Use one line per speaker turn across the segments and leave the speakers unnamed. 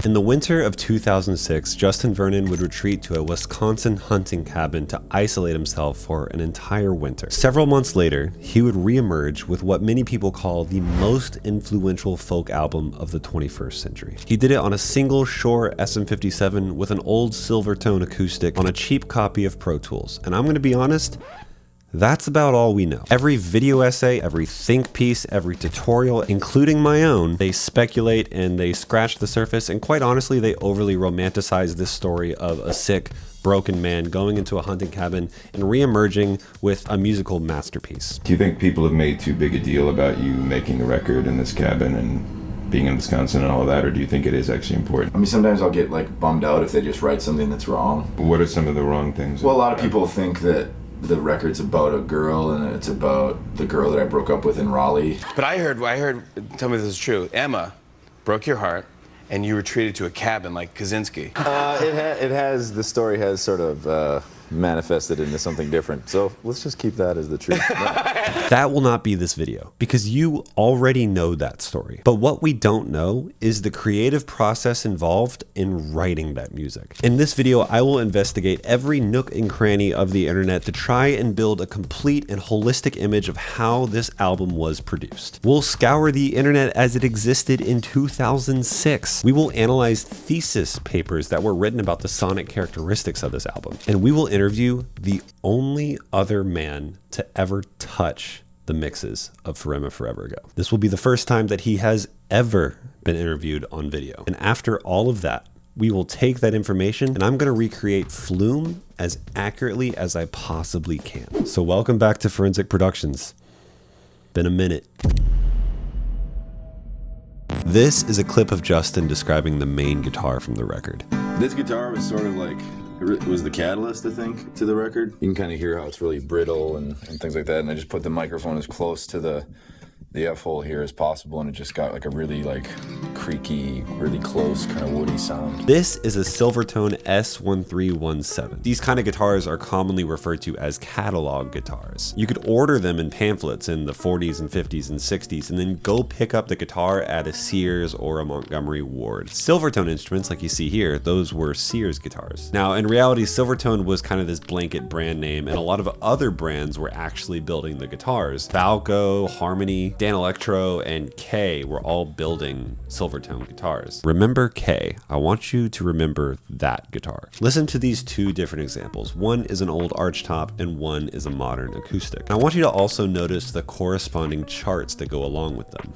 In the winter of 2006, Justin Vernon would retreat to a Wisconsin hunting cabin to isolate himself for an entire winter. Several months later, he would reemerge with what many people call the most influential folk album of the 21st century. He did it on a single Shure SM57 with an old Silvertone acoustic on a cheap copy of Pro Tools. And I'm going to be honest, that's about all we know. Every video essay, every think piece, every tutorial, including my own, they speculate and they scratch the surface, and quite honestly, they overly romanticize this story of a sick, broken man going into a hunting cabin and re-emerging with a musical masterpiece.
Do you think people have made too big a deal about you making a record in this cabin and being in Wisconsin and all of that, or do you think it is actually important?
I mean, sometimes I'll get like bummed out if they just write something that's wrong.
What are some of the wrong things?
Well, a lot of people think that the record's about a girl and it's about the girl that I broke up with in Raleigh.
But I heard, tell me if this is true, Emma broke your heart and you retreated to a cabin like Kaczynski.
The story has sort of manifested into something different. So let's just keep that as the truth.
That will not be this video because you already know that story. But what we don't know is the creative process involved in writing that music. In this video, I will investigate every nook and cranny of the internet to try and build a complete and holistic image of how this album was produced. We'll scour the internet as it existed in 2006. We will analyze thesis papers that were written about the sonic characteristics of this album. And we will interview the only other man to ever touch the mixes of Forever Forever Ago. This will be the first time that he has ever been interviewed on video. And after all of that, we will take that information and I'm going to recreate Flume as accurately as I possibly can. So welcome back to Forensic Productions. Been a minute. This is a clip of Justin describing the main guitar from the record.
This guitar was sort of like, it was the catalyst, I think, to the record. You can kind of hear how it's really brittle and things like that. And I just put the microphone as close to the F-hole here as possible, and it just got like a really like creaky, really close kind of woody sound.
This is a Silvertone S1317. These kind of guitars are commonly referred to as catalog guitars. You could order them in pamphlets in the 40s and 50s and 60s and then go pick up the guitar at a Sears or a Montgomery Ward. Silvertone instruments, like you see here, those were Sears guitars. Now, in reality, Silvertone was kind of this blanket brand name, and a lot of other brands were actually building the guitars. Falco, Harmony, Dan Electro, and Kay were all building Silvertone guitars. Remember Kay. I want you to remember that guitar. Listen to these two different examples. One is an old archtop and one is a modern acoustic. And I want you to also notice the corresponding charts that go along with them.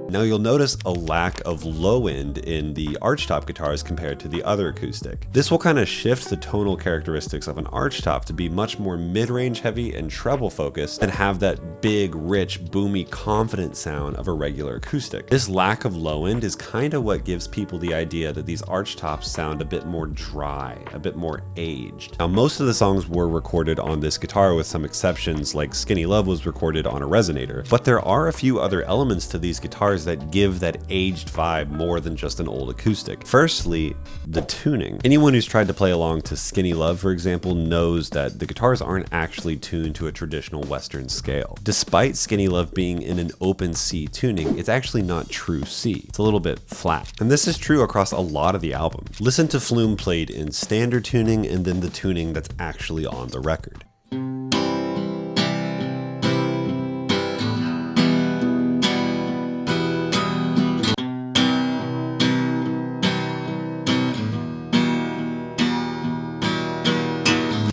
Now you'll notice a lack of low end in the archtop guitars compared to the other acoustic. This will kind of shift the tonal characteristics of an archtop to be much more mid-range heavy and treble focused and have that big, rich, boomy, confident sound of a regular acoustic. This lack of low end is kind of what gives people the idea that these archtops sound a bit more dry, a bit more aged. Now most of the songs were recorded on this guitar with some exceptions, like Skinny Love was recorded on a resonator, but there are a few other elements to these guitars that give that aged vibe more than just an old acoustic. Firstly, the tuning. Anyone who's tried to play along to Skinny Love, for example, knows that the guitars aren't actually tuned to a traditional Western scale. Despite Skinny Love being in an open C tuning, it's actually not true C. It's a little bit flat. And this is true across a lot of the album. Listen to Flume played in standard tuning and then the tuning that's actually on the record.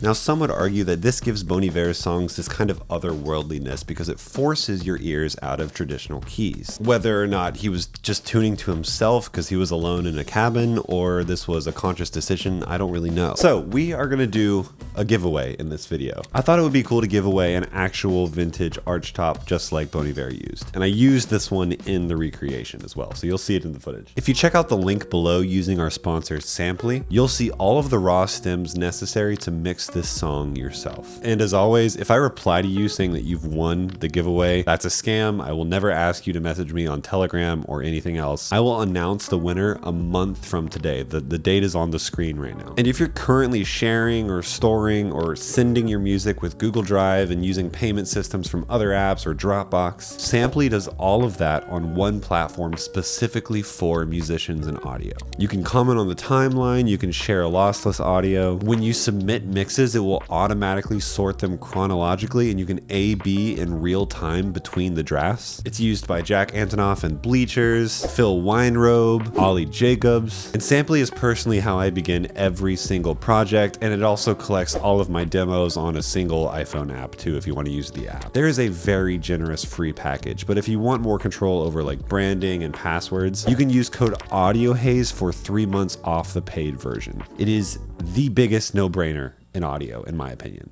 Now, some would argue that this gives Bon Iver's songs this kind of otherworldliness because it forces your ears out of traditional keys. Whether or not he was just tuning to himself because he was alone in a cabin or this was a conscious decision, I don't really know. So we are going to do a giveaway in this video. I thought it would be cool to give away an actual vintage archtop just like Bon Iver used. And I used this one in the recreation as well, so you'll see it in the footage. If you check out the link below using our sponsor Samply, you'll see all of the raw stems necessary to mix this song yourself. And as always, if I reply to you saying that you've won the giveaway, that's a scam. I will never ask you to message me on Telegram or anything else. I will announce the winner a month from today. The date is on the screen right now. And if you're currently sharing or storing or sending your music with Google Drive and using payment systems from other apps or Dropbox, Samply does all of that on one platform specifically for musicians and audio. You can comment on the timeline, you can share a lossless audio. When you submit mixes, it will automatically sort them chronologically and you can A/B in real time between the drafts. It's used by Jack Antonoff and Bleachers, Phil Weinrobe, Ollie Jacobs, and Samply is personally how I begin every single project, and it also collects all of my demos on a single iPhone app too if you want to use the app. There is a very generous free package, but if you want more control over like branding and passwords, you can use code Audiohaze for 3 months off the paid version. It is the biggest no-brainer in audio, in my opinion.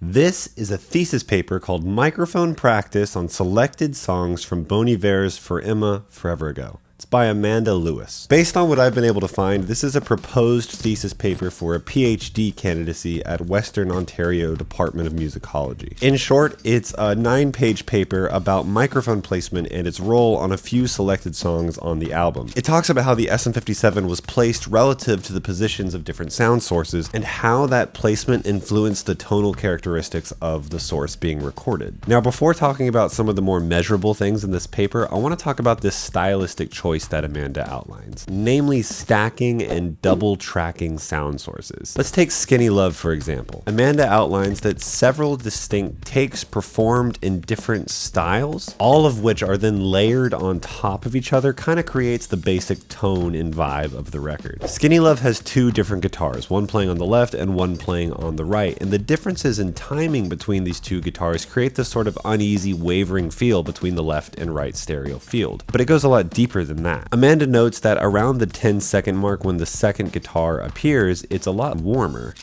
This is a thesis paper called Microphone Practice on Selected Songs from Bon Iver's For Emma Forever Ago. It's by Amanda Lewis. Based on what I've been able to find, this is a proposed thesis paper for a PhD candidacy at Western Ontario Department of Musicology. In short, it's a 9-page paper about microphone placement and its role on a few selected songs on the album. It talks about how the SM57 was placed relative to the positions of different sound sources and how that placement influenced the tonal characteristics of the source being recorded. Now, before talking about some of the more measurable things in this paper, I want to talk about this stylistic choice that Amanda outlines, namely stacking and double tracking sound sources. Let's take Skinny Love for example. Amanda outlines that several distinct takes performed in different styles, all of which are then layered on top of each other, kind of creates the basic tone and vibe of the record. Skinny Love has 2 different guitars, one playing on the left and one playing on the right, and the differences in timing between these 2 guitars create this sort of uneasy wavering feel between the left and right stereo field. But it goes a lot deeper than that. Amanda notes that around the 10-second mark when the second guitar appears, it's a lot warmer.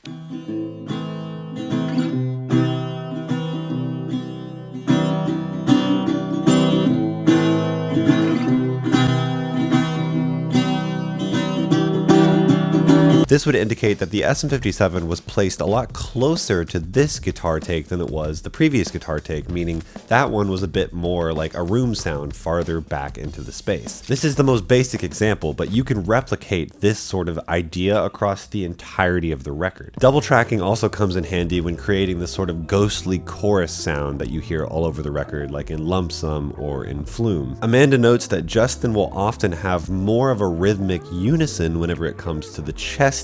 This would indicate that the SM57 was placed a lot closer to this guitar take than it was the previous guitar take, meaning that one was a bit more like a room sound farther back into the space. This is the most basic example, but you can replicate this sort of idea across the entirety of the record. Double tracking also comes in handy when creating this sort of ghostly chorus sound that you hear all over the record, like in Lump Sum or in Flume. Amanda notes that Justin will often have more of a rhythmic unison whenever it comes to the chesty,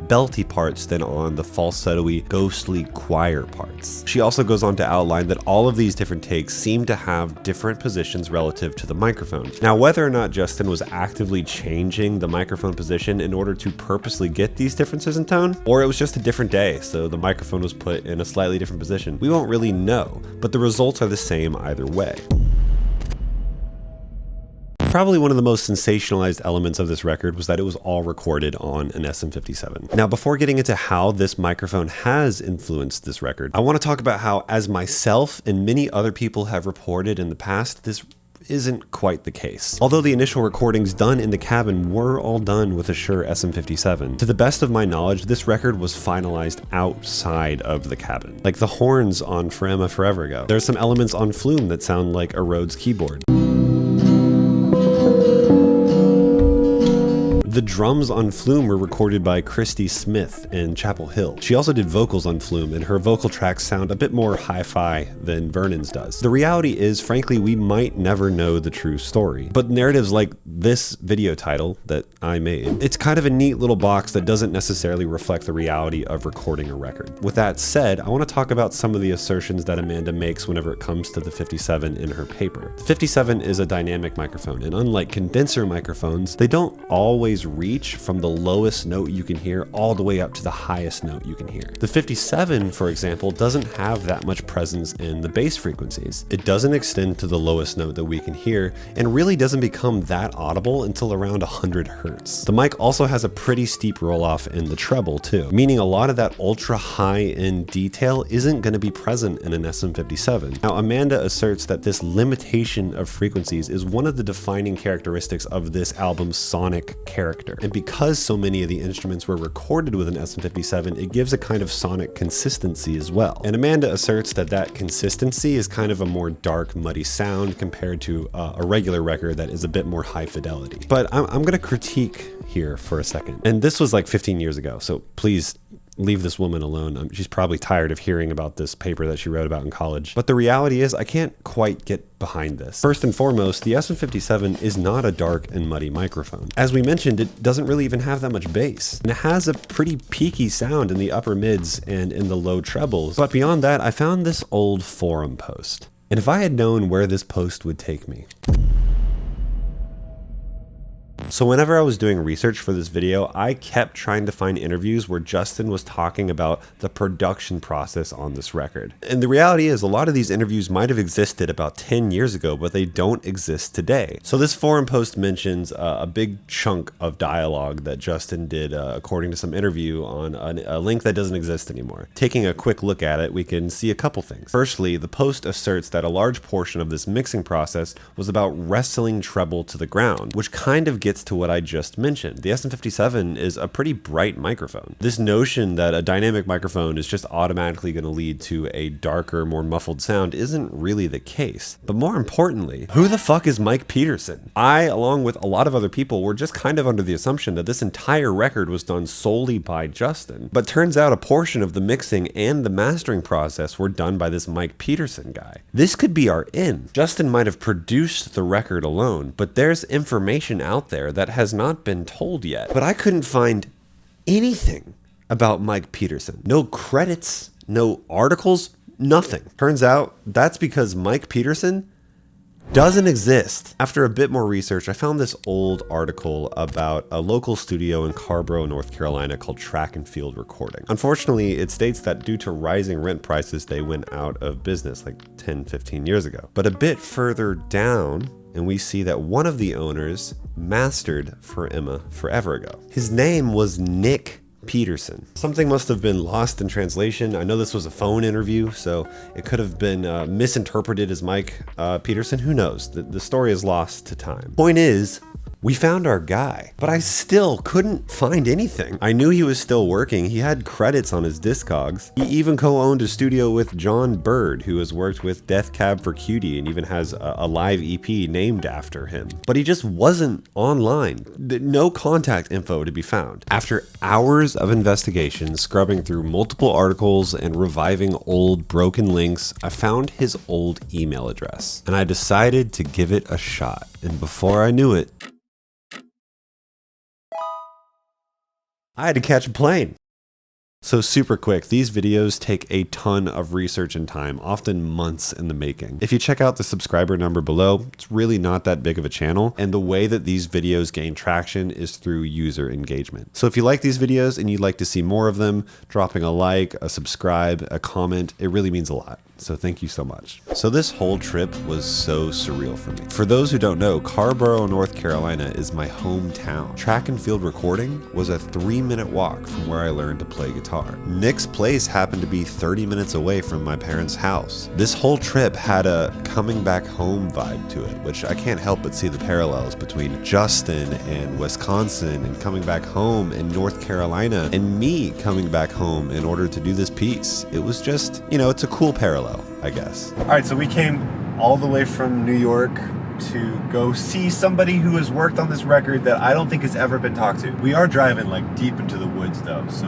belty parts than on the falsetto-y, ghostly choir parts. She also goes on to outline that all of these different takes seem to have different positions relative to the microphone. Now, whether or not Justin was actively changing the microphone position in order to purposely get these differences in tone, or it was just a different day, so the microphone was put in a slightly different position, we won't really know, but the results are the same either way. Probably one of the most sensationalized elements of this record was that it was all recorded on an SM57. Now, before getting into how this microphone has influenced this record, I want to talk about how, as myself and many other people have reported in the past, this isn't quite the case. Although the initial recordings done in the cabin were all done with a Shure SM57, to the best of my knowledge, this record was finalized outside of the cabin. Like the horns on For Emma Forever Ago. There's some elements on Flume that sound like a Rhodes keyboard. The drums on Flume were recorded by Christy Smith in Chapel Hill. She also did vocals on Flume, and her vocal tracks sound a bit more hi-fi than Vernon's does. The reality is, frankly, we might never know the true story. But narratives like this video title that I made, it's kind of a neat little box that doesn't necessarily reflect the reality of recording a record. With that said, I want to talk about some of the assertions that Amanda makes whenever it comes to the 57 in her paper. The 57 is a dynamic microphone, and unlike condenser microphones, they don't always frequencies reach from the lowest note you can hear all the way up to the highest note you can hear. The 57, for example, doesn't have that much presence in the bass frequencies. It doesn't extend to the lowest note that we can hear, and really doesn't become that audible until around 100 hertz. The mic also has a pretty steep roll-off in the treble too, meaning a lot of that ultra high-end detail isn't going to be present in an SM57. Now, Amanda asserts that this limitation of frequencies is one of the defining characteristics of this album's sonic character. And because so many of the instruments were recorded with an SM57, it gives a kind of sonic consistency as well. And Amanda asserts that that consistency is kind of a more dark, muddy sound compared to a regular record that is a bit more high fidelity. But I'm gonna critique here for a second. And this was like 15 years ago, so please leave this woman alone. She's probably tired of hearing about this paper that she wrote about in college. But the reality is, I can't quite get behind this. First and foremost, the SM57 is not a dark and muddy microphone. As we mentioned, it doesn't really even have that much bass. And it has a pretty peaky sound in the upper mids and in the low trebles. But beyond that, I found this old forum post. And if I had known where this post would take me. So whenever I was doing research for this video, I kept trying to find interviews where Justin was talking about the production process on this record. And the reality is, a lot of these interviews might have existed about 10 years ago, but they don't exist today. So this forum post mentions a big chunk of dialogue that Justin did according to some interview on a link that doesn't exist anymore. Taking a quick look at it, we can see a couple things. Firstly, the post asserts that a large portion of this mixing process was about wrestling treble to the ground, which kind of gets to what I just mentioned. The SM57 is a pretty bright microphone. This notion that a dynamic microphone is just automatically going to lead to a darker, more muffled sound isn't really the case. But more importantly, who the fuck is Mike Peterson? I, along with a lot of other people, were just kind of under the assumption that this entire record was done solely by Justin. But turns out a portion of the mixing and the mastering process were done by this Mike Peterson guy. This could be our in. Justin might have produced the record alone, but there's information out there that has not been told yet. But I couldn't find anything about Mike Peterson. No credits, no articles, nothing. Turns out that's because Mike Peterson doesn't exist. After a bit more research, I found this old article about a local studio in Carborough, North Carolina called Track and Field Recording. Unfortunately, it states that due to rising rent prices, they went out of business like 10, 15 years ago. But a bit further down, and we see that one of the owners mastered for Emma forever ago. His name was Nick Peterson. Something must have been lost in translation. I know this was a phone interview, so it could have been misinterpreted as Mike Peterson. Who knows? The story is lost to time. Point is, we found our guy, but I still couldn't find anything. I knew he was still working. He had credits on his Discogs. He even co-owned a studio with John Bird, who has worked with Death Cab for Cutie and even has a live EP named after him. But he just wasn't online. No contact info to be found. After hours of investigation, scrubbing through multiple articles and reviving old broken links, I found his old email address. And I decided to give it a shot. And before I knew it, I had to catch a plane. So super quick, these videos take a ton of research and time, often months in the making. If you check out the subscriber number below, it's really not that big of a channel, and the way that these videos gain traction is through user engagement. So if you like these videos and you'd like to see more of them, dropping a like, a subscribe, a comment, it really means a lot. So thank you so much. So this whole trip was so surreal for me. For those who don't know, Carborough, North Carolina is my hometown. Track and Field Recording was a 3-minute walk from where I learned to play guitar. Nick's place happened to be 30 minutes away from my parents' house. This whole trip had a coming back home vibe to it, which I can't help but see the parallels between Justin and Wisconsin and coming back home in North Carolina and me coming back home in order to do this piece. It was just, you know, it's a cool parallel, I guess. All right, so we came all the way from New York to go see somebody who has worked on this record that I don't think has ever been talked to. We are driving like deep into the woods though, so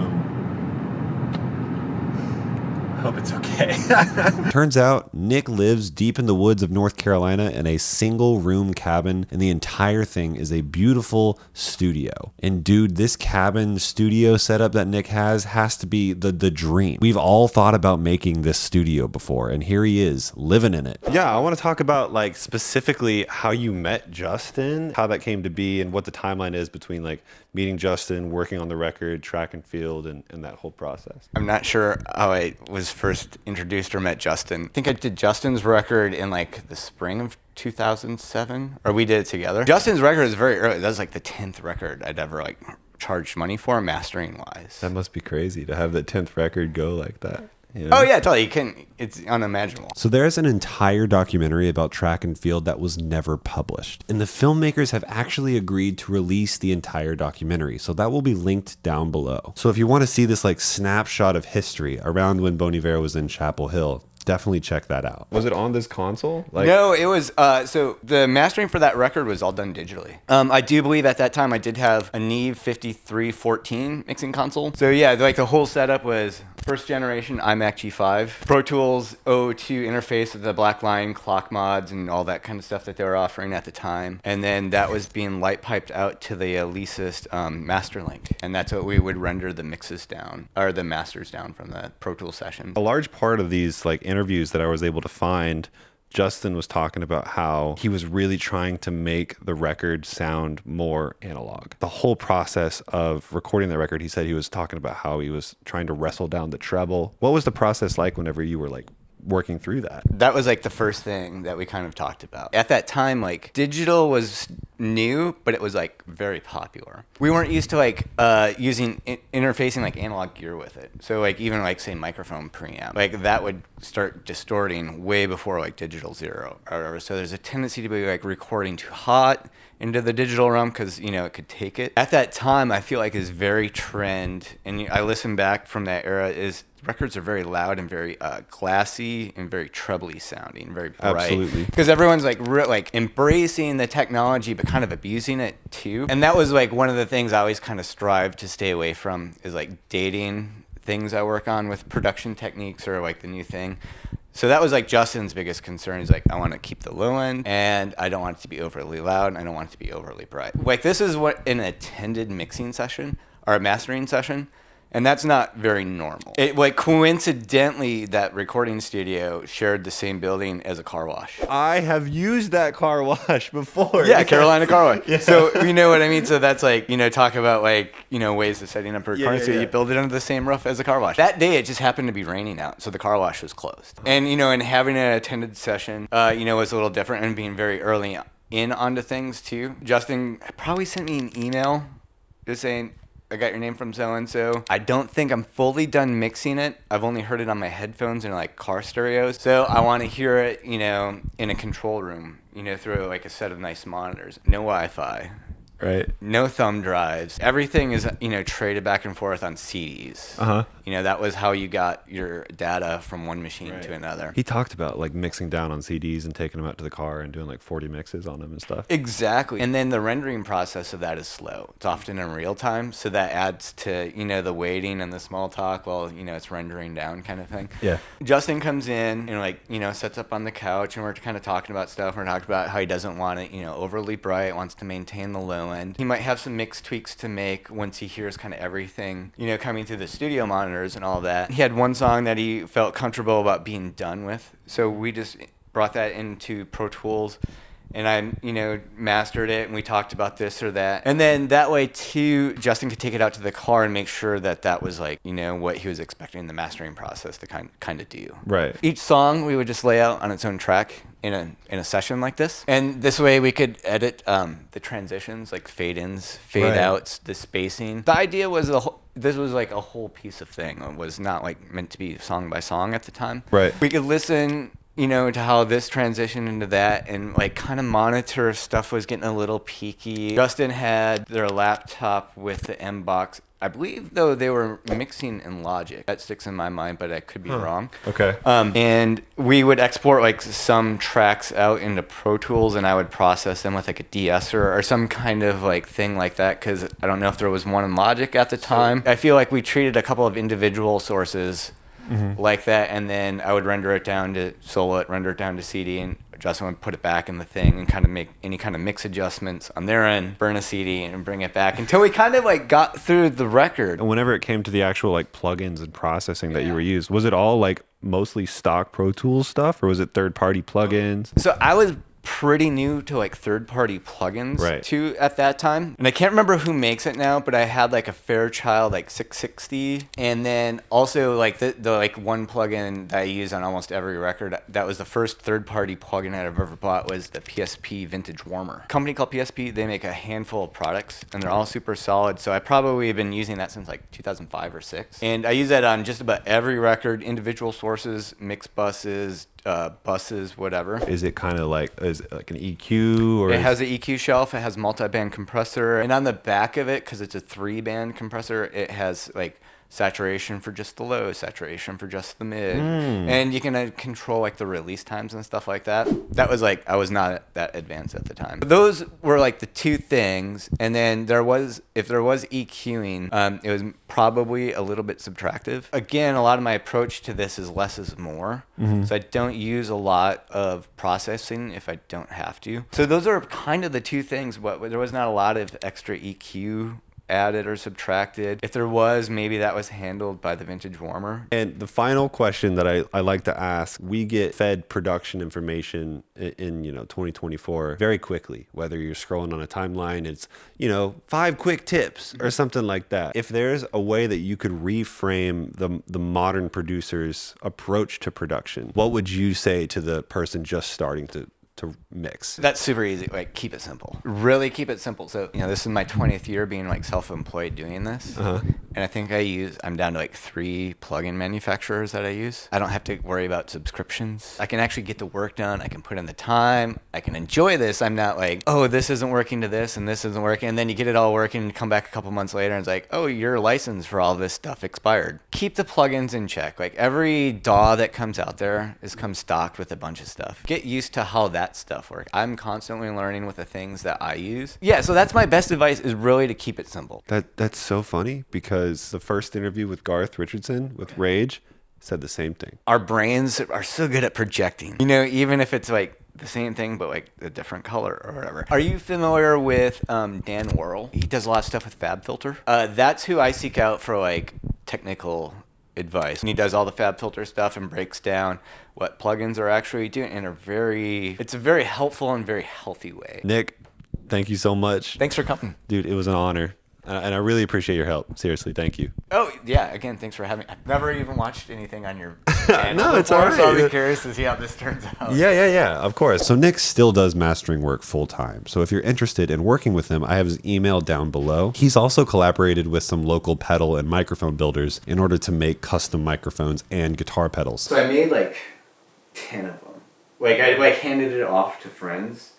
hope it's okay. Turns out Nick lives deep in the woods of North Carolina in a single room cabin, and the entire thing is a beautiful studio. And dude, this cabin studio setup that Nick has to be the dream. We've all thought about making this studio before, and here he is living in it. Yeah, I want to talk about like specifically how you met Justin, how that came to be, and what the timeline is between like meeting Justin, working on the record, track and field, and that whole process.
I'm not sure how I was first introduced or met Justin. I think I did Justin's record in like the spring of 2007, or we did it together. Justin's record is very early. That was like the 10th record I'd ever like charged money for, mastering wise.
That must be crazy to have the 10th record go like that. You know?
Oh yeah, totally. It's unimaginable.
So there's an entire documentary about track and field that was never published. And the filmmakers have actually agreed to release the entire documentary. So that will be linked down below. So if you want to see this like snapshot of history around when Bon Iver was in Chapel Hill, definitely check that out. Was it on this console?
No, it was, so the mastering for that record was all done digitally. I do believe at that time I did have a Neve 5314 mixing console. So yeah, like the whole setup was first generation iMac G5, Pro Tools 002 interface with the black line, clock mods, and all that kind of stuff that they were offering at the time. And then that was being light piped out to the Alesis Masterlink. And that's what we would render the mixes down, or the masters down from the Pro Tools session.
A large part of these like interviews that I was able to find, Justin was talking about how he was really trying to make the record sound more analog. The whole process of recording the record, he said he was talking about how he was trying to wrestle down the treble. What was the process like whenever you were like working through that?
That was like the first thing that we kind of talked about. At that time, like digital was new, but it was like very popular. We weren't used to like using interfacing like analog gear with it. So like even like say microphone preamp, like that would start distorting way before like digital zero or whatever. So there's a tendency to be like recording too hot into the digital realm because you know it could take it. At that time, I feel like is very trend, and I listen back from that era is records are very loud and very glassy and very trebly sounding, very bright.
Absolutely.
Because everyone's like like embracing the technology but kind of abusing it too. And that was like one of the things I always kind of strive to stay away from is like dating things I work on with production techniques or like the new thing. So that was like Justin's biggest concern is like, I want to keep the low end and I don't want it to be overly loud and I don't want it to be overly bright. Like this is what an attended mixing session or a mastering session. And that's not very normal. It like coincidentally that recording studio shared the same building as a car wash.
I have used that car wash before.
Yeah, Carolina car wash. Yeah. So you know what I mean? So that's like, you know, talk about like, you know, ways of setting up a recording studio. You build it under the same roof as a car wash. That day it just happened to be raining out, so the car wash was closed. And you know, and having an attended session, you know, was a little different and being very early in onto things too. Justin probably sent me an email just saying, I got your name from so-and-so. I don't think I'm fully done mixing it. I've only heard it on my headphones and like car stereos. So I want to hear it, you know, in a control room, you know, through like a set of nice monitors. No Wi-Fi.
Right.
No thumb drives. Everything is, you know, traded back and forth on CDs. Uh-huh. You know, that was how you got your data from one machine to another.
He talked about like mixing down on CDs and taking them out to the car and doing like 40 mixes on them and stuff.
Exactly. And then the rendering process of that is slow. It's often in real time. So that adds to, you know, the waiting and the small talk while, you know, it's rendering down kind of thing.
Yeah.
Justin comes in and like, you know, sets up on the couch and we're kind of talking about stuff. We're talking about how he doesn't want it, you know, overly bright, wants to maintain the low end. He might have some mix tweaks to make once he hears kind of everything, you know, coming through the studio monitors and all that. He had one song that he felt comfortable about being done with. So we just brought that into Pro Tools and I, you know, mastered it and we talked about this or that. And then that way too, Justin could take it out to the car and make sure that that was like, you know, what he was expecting the mastering process to kind of do.
Right.
Each song we would just lay out on its own track in a session like this. And this way we could edit the transitions, like fade-ins, fade-outs, the spacing. The idea was this was like a whole piece of thing. It was not like meant to be song by song at the time.
Right.
We could listen, you know, to how this transitioned into that and like kind of monitor if stuff was getting a little peaky. Justin had their laptop with the M-Box. I believe, though, they were mixing in Logic. That sticks in my mind, but I could be wrong.
Okay.
And we would export like some tracks out into Pro Tools, and I would process them with like a de-esser or some kind of like thing like that, because I don't know if there was one in Logic at the time. I feel like we treated a couple of individual sources like that, and then I would render it down to solo it, render it down to CD, and Justin would put it back in the thing and kind of make any kind of mix adjustments on their end, burn a CD and bring it back until we kind of like got through the record.
And whenever it came to the actual like plugins and processing that you were used, was it all like mostly stock Pro Tools stuff, or was it third-party plugins?
So I was pretty new to like third-party plugins too at that time, and I can't remember who makes it now, but I had like a Fairchild like 660, and then also like the like one plugin that I use on almost every record that was the first third-party plugin that I've ever bought was the PSP Vintage Warmer. A company called PSP, they make a handful of products and they're all super solid, so I probably have been using that since like 2005 or 6, and I use that on just about every record, individual sources, mix buses, buses, whatever.
Is it kind of like, is it like an EQ? Or
it has an EQ shelf, it has multi-band compressor, and on the back of it, because it's a 3-band compressor, it has like saturation for just the low, saturation for just the mid, and you can control like the release times and stuff like that. That was like, I was not that advanced at the time. But those were like the two things, and then if there was EQing, it was probably a little bit subtractive. Again, a lot of my approach to this is less is more, so I don't use a lot of processing if I don't have to. So those are kind of the two things, but there was not a lot of extra EQ added or subtracted. If there was, maybe that was handled by the Vintage Warmer.
And the final question that I like to ask, we get fed production information in 2024 very quickly, whether you're scrolling on a timeline, it's 5 quick tips or something like that. If there's a way that you could reframe the modern producer's approach to production, what would you say to the person just starting to mix?
That's super easy. Like, keep it simple. Really keep it simple. So, this is my 20th year being like self-employed doing this. And I think I'm down to like 3 plugin manufacturers that I use. I don't have to worry about subscriptions. I can actually get the work done. I can put in the time. I can enjoy this. I'm not like, oh, this isn't working to this and this isn't working. And then you get it all working and come back a couple months later and it's like, oh, your license for all this stuff expired. Keep the plugins in check. Like, every DAW that comes out there comes stocked with a bunch of stuff. Get used to how that stuff works. I'm constantly learning with the things that I use. Yeah, so that's my best advice, is really to keep it simple.
That's so funny, because the first interview with Garth Richardson with Rage said the same thing.
Our brains are so good at projecting, even if it's like the same thing but like a different color or whatever. Are you familiar with Dan Worrell? He does a lot of stuff with FabFilter. That's who I seek out for like technical advice. And he does all the FabFilter stuff and breaks down what plugins are actually doing in it's a very helpful and very healthy way.
Nick, thank you so much.
Thanks for coming.
Dude, it was an honor. And I really appreciate your help. Seriously, thank you.
Oh, yeah. Again, thanks for having me. I've never even watched anything on your channel.
No, it's all right.
So I'll be curious to see how this turns out.
Yeah, of course. So Nick still does mastering work full time. So if you're interested in working with him, I have his email down below. He's also collaborated with some local pedal and microphone builders in order to make custom microphones and guitar pedals.
So I made like 10 of them. Like, I handed it off to friends,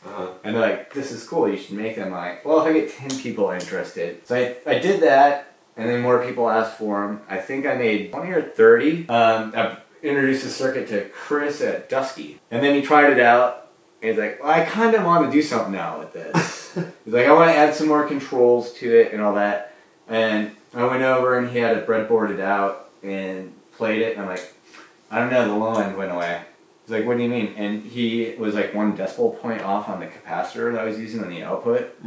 and they're like, this is cool, you should make them. I'm like, well, if I get 10 people interested. So I did that, and then more people asked for them. I think I made 20 or 30. I introduced the circuit to Chris at Dusky, and then he tried it out, and he's like, well, I kind of want to do something now with this. He's like, I want to add some more controls to it and all that. And I went over, and he had it breadboarded out, and played it, and I'm like, I don't know, the low end went away. He's like, what do you mean? And he was like 1 decimal point off on the capacitor that I was using on the output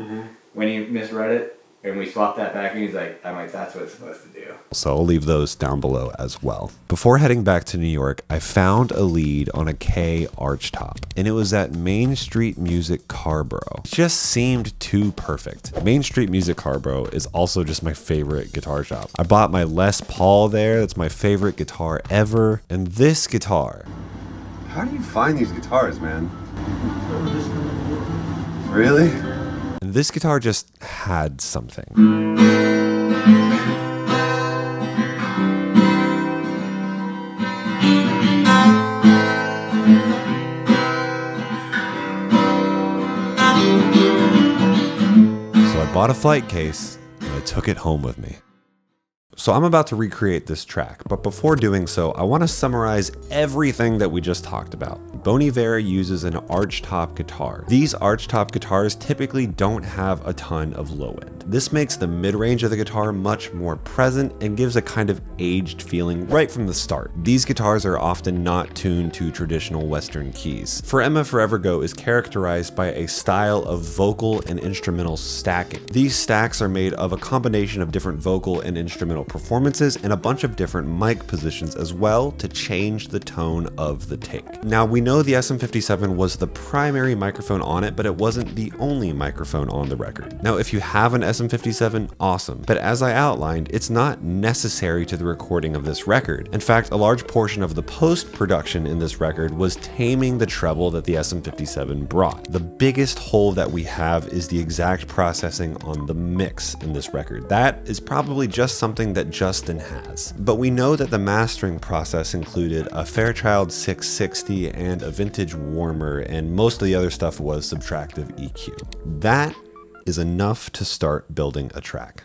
when he misread it. And we swapped that back, and he's like, I'm like, that's what it's supposed to do.
So I'll leave those down below as well. Before heading back to New York, I found a lead on a K archtop, and it was at Main Street Music Carborough. It just seemed too perfect. Main Street Music Carborough is also just my favorite guitar shop. I bought my Les Paul there. That's my favorite guitar ever. And this guitar. How do you find these guitars, man? Really? And this guitar just had something. So I bought a flight case and I took it home with me. So I'm about to recreate this track, but before doing so, I want to summarize everything that we just talked about. Bon Iver uses an archtop guitar. These archtop guitars typically don't have a ton of low end. This makes the mid-range of the guitar much more present and gives a kind of aged feeling right from the start. These guitars are often not tuned to traditional Western keys. For Emma Forever Go is characterized by a style of vocal and instrumental stacking. These stacks are made of a combination of different vocal and instrumental performances and a bunch of different mic positions as well to change the tone of the take. Now we know the SM57 was the primary microphone on it, but it wasn't the only microphone on the record. Now if you have an SM57, awesome, but as I outlined, it's not necessary to the recording of this record. In fact, a large portion of the post-production in this record was taming the treble that the SM57 brought. The biggest hole that we have is the exact processing on the mix in this record. That is probably just something that Justin has. But we know that the mastering process included a Fairchild 660 and a vintage warmer, and most of the other stuff was subtractive EQ. That is enough to start building a track.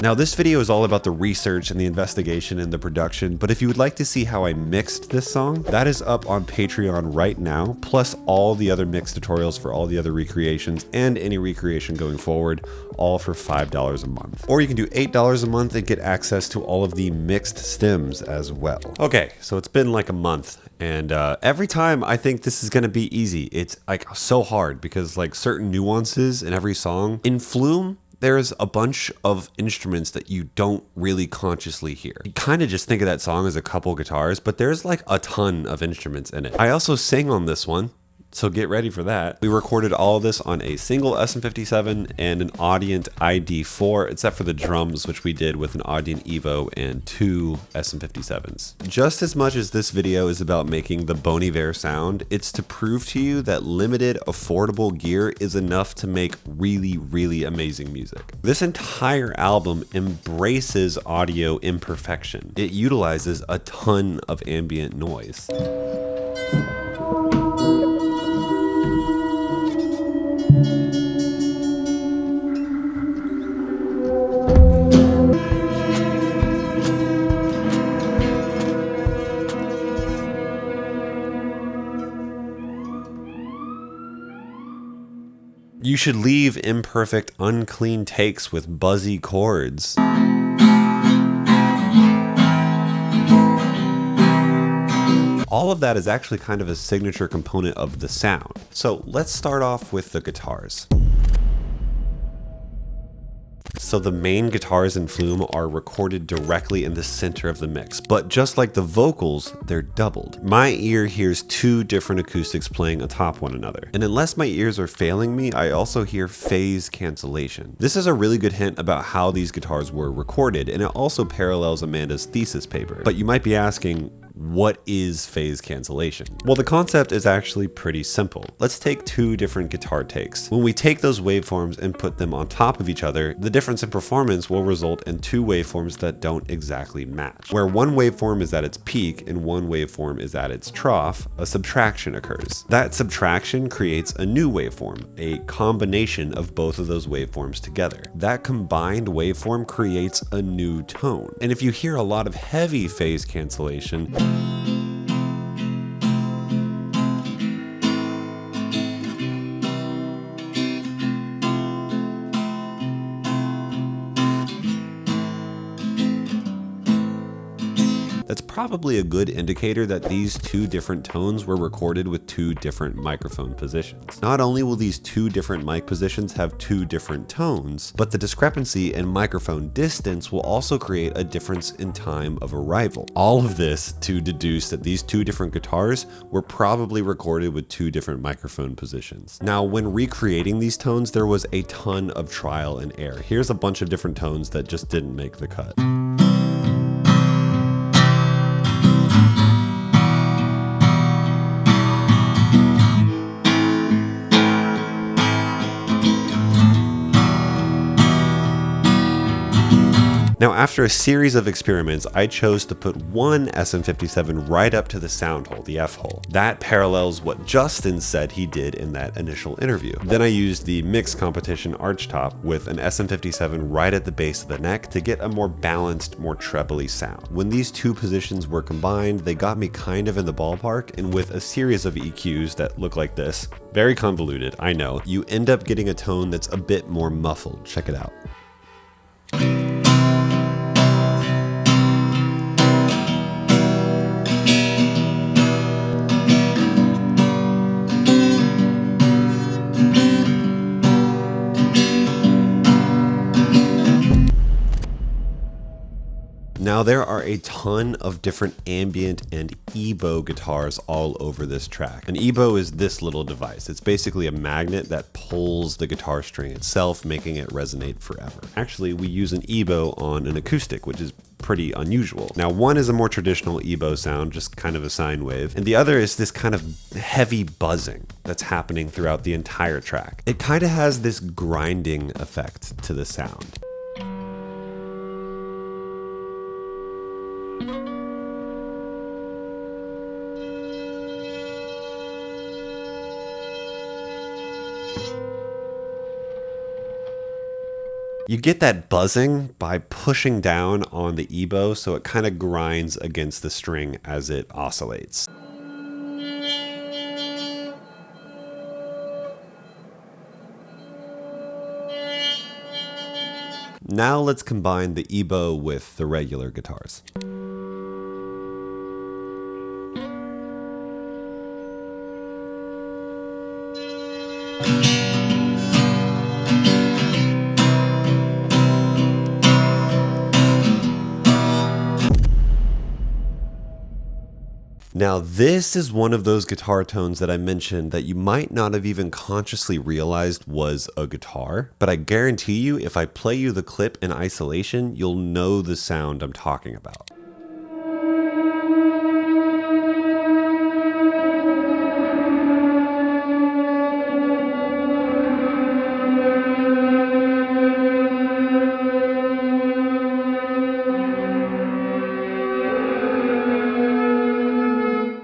Now this video is all about the research and the investigation and the production, but if you would like to see how I mixed this song, that is up on Patreon right now, plus all the other mix tutorials for all the other recreations and any recreation going forward, all for $5 a month. Or you can do $8 a month and get access to all of the mixed stems as well. Okay, so it's been like a month, and every time I think this is gonna be easy, it's like so hard because like certain nuances in every song. In Flume, there's a bunch of instruments that you don't really consciously hear. You kind of just think of that song as a couple guitars, but there's like a ton of instruments in it. I also sing on this one, so get ready for that. We recorded all of this on a single SM57 and an Audient ID4, except for the drums, which we did with an Audient Evo and 2 SM57s. Just as much as this video is about making the Bon Iver sound, it's to prove to you that limited, affordable gear is enough to make really, really amazing music. This entire album embraces audio imperfection. It utilizes a ton of ambient noise. You should leave imperfect, unclean takes with buzzy chords. All of that is actually kind of a signature component of the sound. So let's start off with the guitars. So the main guitars in Flume are recorded directly in the center of the mix, but just like the vocals, they're doubled. My ear hears two different acoustics playing atop one another. And unless my ears are failing me, I also hear phase cancellation. This is a really good hint about how these guitars were recorded, and it also parallels Amanda's thesis paper. But you might be asking, what is phase cancellation? Well, the concept is actually pretty simple. Let's take two different guitar takes. When we take those waveforms and put them on top of each other, the difference in performance will result in two waveforms that don't exactly match. Where one waveform is at its peak and one waveform is at its trough, a subtraction occurs. That subtraction creates a new waveform, a combination of both of those waveforms together. That combined waveform creates a new tone. And if you hear a lot of heavy phase cancellation, that's probably a good indicator that these two different tones were recorded with two different microphone positions. Not only will these two different mic positions have two different tones, but the discrepancy in microphone distance will also create a difference in time of arrival. All of this to deduce that these two different guitars were probably recorded with two different microphone positions. Now, when recreating these tones, there was a ton of trial and error. Here's a bunch of different tones that just didn't make the cut. Now, after a series of experiments, I chose to put one SM57 right up to the sound hole, the F hole. That parallels what Justin said he did in that initial interview. Then I used the mixed competition arch top with an SM57 right at the base of the neck to get a more balanced, more trebly sound. When these two positions were combined, they got me kind of in the ballpark, and with a series of EQs that look like this, very convoluted, I know, you end up getting a tone that's a bit more muffled. Check it out. Now, there are a ton of different ambient and EBow guitars all over this track. An EBow is this little device. It's basically a magnet that pulls the guitar string itself, making it resonate forever. Actually, we use an EBow on an acoustic, which is pretty unusual. Now, one is a more traditional EBow sound, just kind of a sine wave, and the other is this kind of heavy buzzing that's happening throughout the entire track. It kind of has this grinding effect to the sound. You get that buzzing by pushing down on the EBow, so it kind of grinds against the string as it oscillates. Now let's combine the EBow with the regular guitars. Now, this is one of those guitar tones that I mentioned that you might not have even consciously realized was a guitar, but I guarantee you if I play you the clip in isolation, you'll know the sound I'm talking about.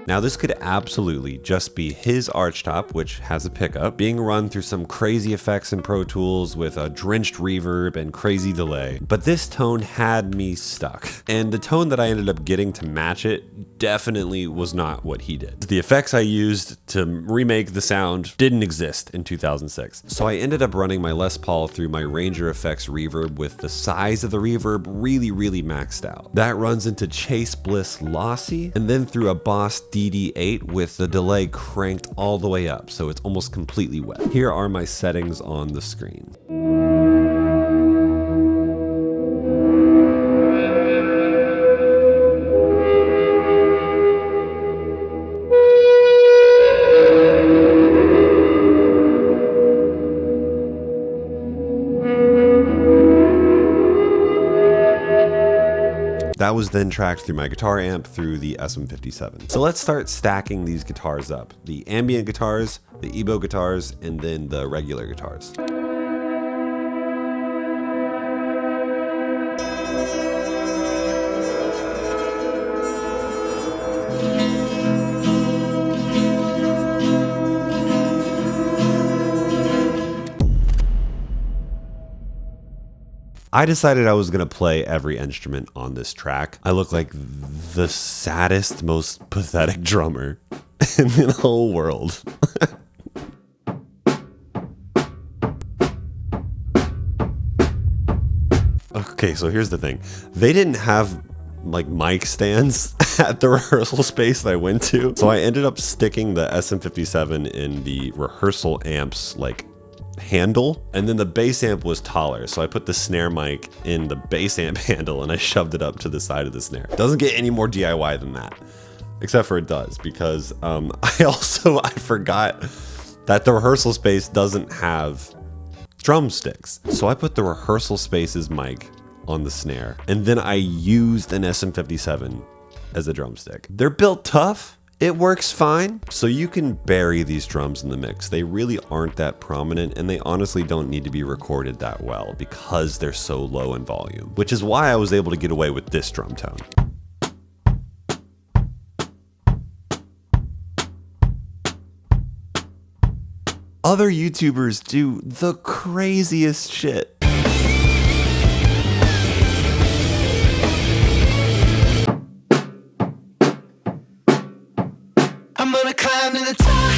Now, this could absolutely just be his arch top, which has a pickup, being run through some crazy effects in Pro Tools with a drenched reverb and crazy delay. But this tone had me stuck. And the tone that I ended up getting to match it definitely was not what he did. The effects I used to remake the sound didn't exist in 2006. So I ended up running my Les Paul through my Ranger Effects reverb with the size of the reverb really maxed out. That runs into Chase Bliss Lossy, and then through a Boss DD8 with the delay cranked all the way up, so it's almost completely wet. Here are my settings on the screen. That was then tracked through my guitar amp through the SM57. So let's start stacking these guitars up. The ambient guitars, the EBow guitars, and then the regular guitars. I decided I was going to play every instrument on this track. I look like the saddest, most pathetic drummer in the whole world. Okay, so here's the thing. They didn't have like mic stands at the rehearsal space that I went to. So I ended up sticking the SM57 in the rehearsal amps like handle, and then the bass amp was taller, so I put the snare mic in the bass amp handle and I shoved it up to the side of the snare. Doesn't get any more DIY than that, except for it does, because I forgot that the rehearsal space doesn't have drumsticks, so I put the rehearsal space's mic on the snare, and then I used an SM57 as a drumstick. They're built tough It works fine, so you can bury these drums in the mix. They really aren't that prominent, and they honestly don't need to be recorded that well because they're so low in volume, which is why I was able to get away with this drum tone. Other YouTubers do the craziest shit.
I'm gonna climb to the top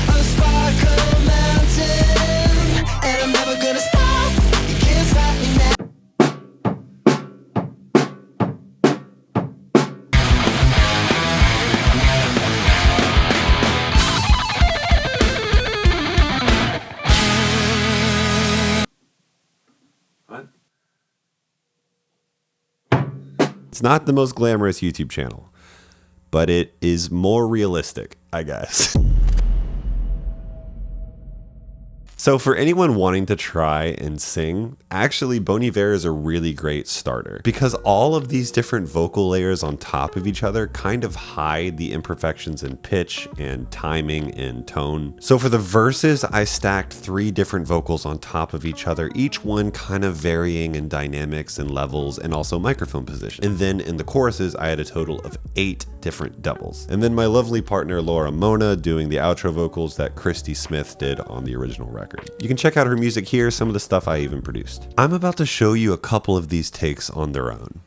of the sparkle mountain, and I'm never gonna stop. You can't stop me now.
It's not the most glamorous YouTube channel, but it is more realistic, I guess. So for anyone wanting to try and sing, actually Bon Iver is a really great starter because all of these different vocal layers on top of each other kind of hide the imperfections in pitch and timing and tone. So for the verses, I stacked 3 different vocals on top of each other, each one kind of varying in dynamics and levels and also microphone position. And then in the choruses, I had a total of 8 different doubles. And then my lovely partner Laura Mona doing the outro vocals that Christy Smith did on the original record. You can check out her music here, some of the stuff I even produced. I'm about to show you a couple of these takes on their own.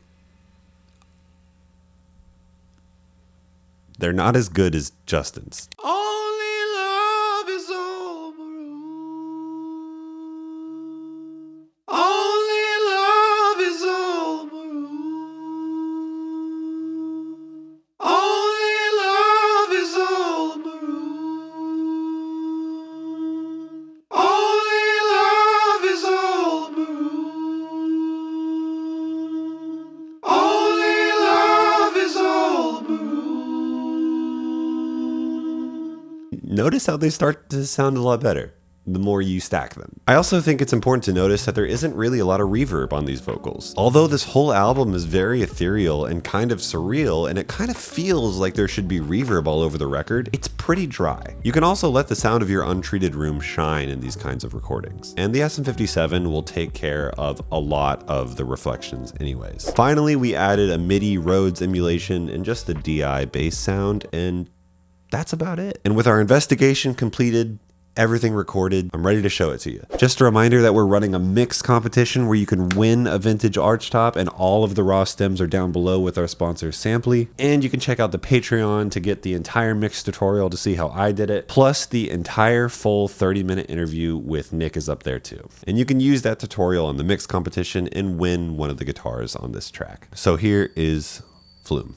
They're not as good as Justin's. Only love is all maroon. Only love is all maroon. Only love is all maroon. Only love is all maroon. Only love is all maroon. Notice how they start to sound a lot better the more you stack them. I also think it's important to notice that there isn't really a lot of reverb on these vocals. Although this whole album is very ethereal and kind of surreal, and it kind of feels like there should be reverb all over the record, it's pretty dry. You can also let the sound of your untreated room shine in these kinds of recordings. And the SM57 will take care of a lot of the reflections anyways. Finally, we added a MIDI Rhodes emulation and just the DI bass sound, and that's about it. And with our investigation completed, everything recorded, I'm ready to show it to you. Just a reminder that we're running a mix competition where you can win a vintage archtop, and all of the raw stems are down below with our sponsor Samply. And you can check out the Patreon to get the entire mix tutorial to see how I did it. Plus the entire full 30-minute interview with Nick is up there too. And you can use that tutorial on the mix competition and win one of the guitars on this track. So here is Flume.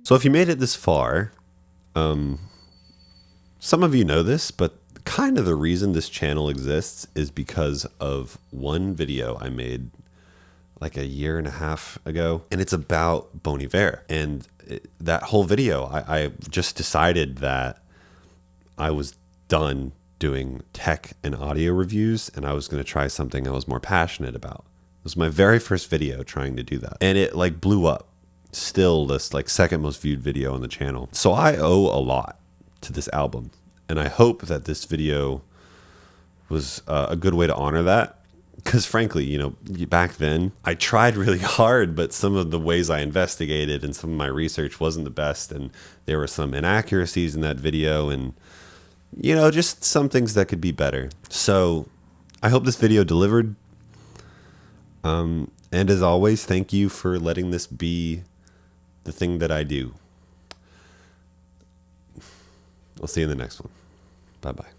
So if you made it this far, some of you know this, but kind of the reason this channel exists is because of one video I made like a year and a half ago, and it's about Bon Iver. And that whole video, I just decided that I was done doing tech and audio reviews, and I was going to try something I was more passionate about. It was my very first video trying to do that, and it like blew up. Still this like second most viewed video on the channel. So I owe a lot to this album, and I hope that this video was a good way to honor that. Because frankly, you know, back then I tried really hard, but some of the ways I investigated and some of my research wasn't the best, and there were some inaccuracies in that video, and you know, just some things that could be better. So I hope this video delivered. And as always, thank you for letting this be the thing that I do. I'll see you in the next one. Bye-bye.